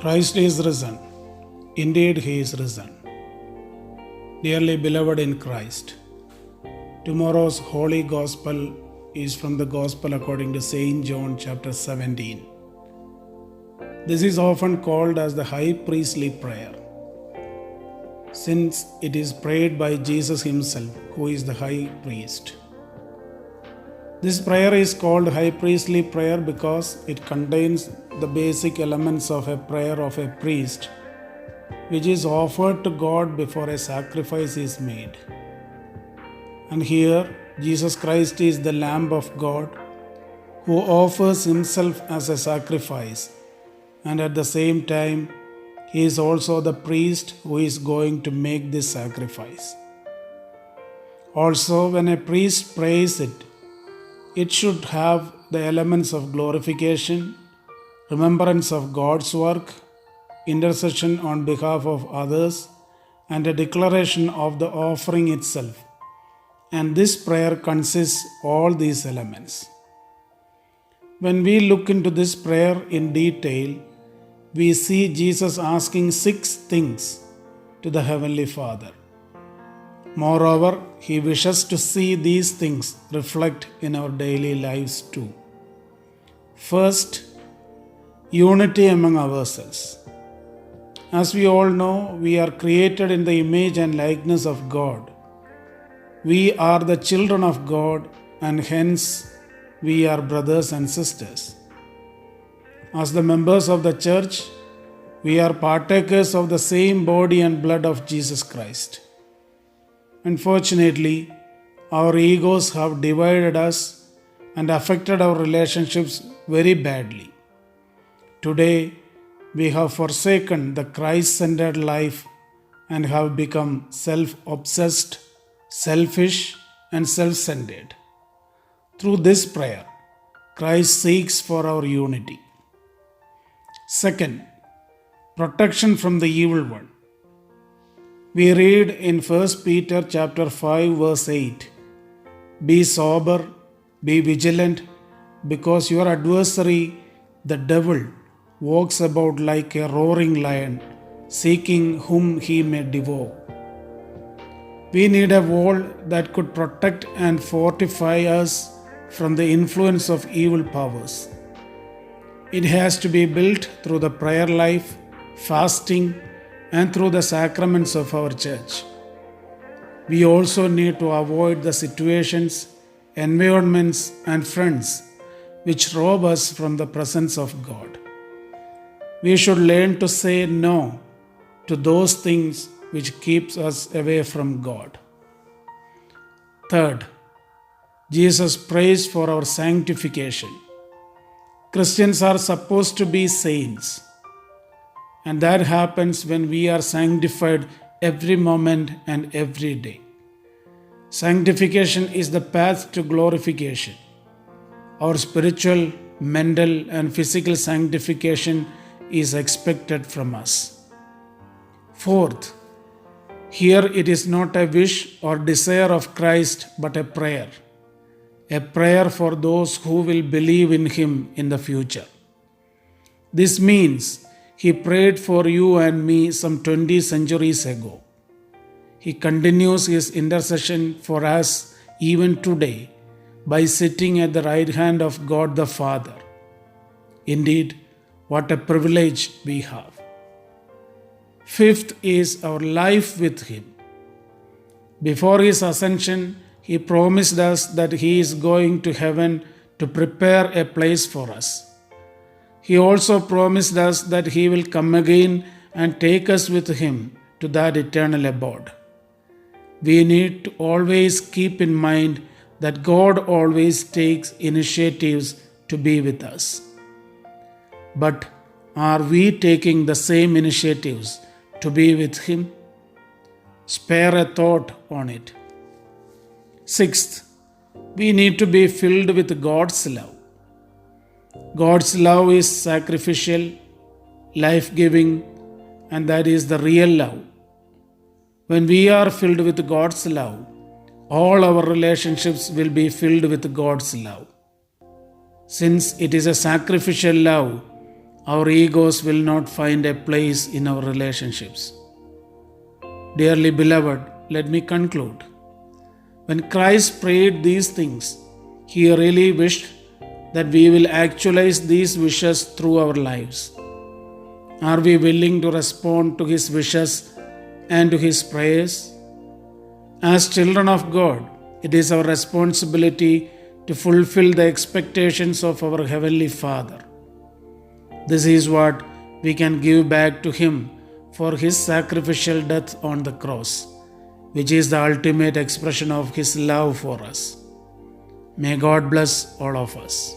Christ is risen. Indeed, He is risen. Dearly beloved in Christ, tomorrow's Holy Gospel is from the Gospel according to St. John chapter 17. This is often called as the high priestly prayer, since it is prayed by Jesus Himself, who is the high priest. This prayer is called high priestly prayer because it contains the basic elements of a prayer of a priest, which is offered to God before a sacrifice is made. And here, Jesus Christ is the Lamb of God who offers Himself as a sacrifice, and at the same time, He is also the priest who is going to make this sacrifice. Also, when a priest prays it should have the elements of glorification, remembrance of God's work, intercession on behalf of others, and a declaration of the offering itself. And this prayer consists all these elements. When we look into this prayer in detail, we see Jesus asking 6 things to the Heavenly Father. Moreover, He wishes to see these things reflect in our daily lives too. First, unity among ourselves. As we all know, we are created in the image and likeness of God. We are the children of God, and hence we are brothers and sisters. As the members of the church, we are partakers of the same body and blood of Jesus Christ. Unfortunately, our egos have divided us and affected our relationships very badly. Today, we have forsaken the Christ-centered life and have become self-obsessed, selfish, and self-centered. Through this prayer, Christ seeks for our unity. Second, protection from the evil one. We read in 1 Peter chapter 5 verse 8, "Be sober, be vigilant, because your adversary, the devil, walks about like a roaring lion, seeking whom he may devour." We need a wall that could protect and fortify us from the influence of evil powers. It has to be built through the prayer life, fasting, and through the sacraments of our church. We also need to avoid the situations, environments, and friends which rob us from the presence of God. We should learn to say no to those things which keeps us away from God. Third, Jesus prays for our sanctification. Christians are supposed to be saints, and that happens when we are sanctified every moment and every day. Sanctification is the path to glorification. Our spiritual, mental, and physical sanctification is expected from us. Fourth, here it is not a wish or desire of Christ, but a prayer for those who will believe in Him in the future. This means He prayed for you and me some 20 centuries ago. He continues His intercession for us even today by sitting at the right hand of God the Father. Indeed, what a privilege we have. Fifth is our life with Him. Before His ascension, He promised us that He is going to heaven to prepare a place for us. He also promised us that He will come again and take us with Him to that eternal abode. We need to always keep in mind that God always takes initiatives to be with us. But are we taking the same initiatives to be with Him? Spare a thought on it. Sixth, we need to be filled with God's love. God's love is sacrificial, life-giving, and that is the real love. When we are filled with God's love, all our relationships will be filled with God's love. Since it is a sacrificial love, our egos will not find a place in our relationships. Dearly beloved, let me conclude. When Christ prayed these things, He really wished that we will actualize these wishes through our lives. Are we willing to respond to His wishes and to His prayers? As children of God, it is our responsibility to fulfill the expectations of our Heavenly Father. This is what we can give back to Him for His sacrificial death on the cross, which is the ultimate expression of His love for us. May God bless all of us.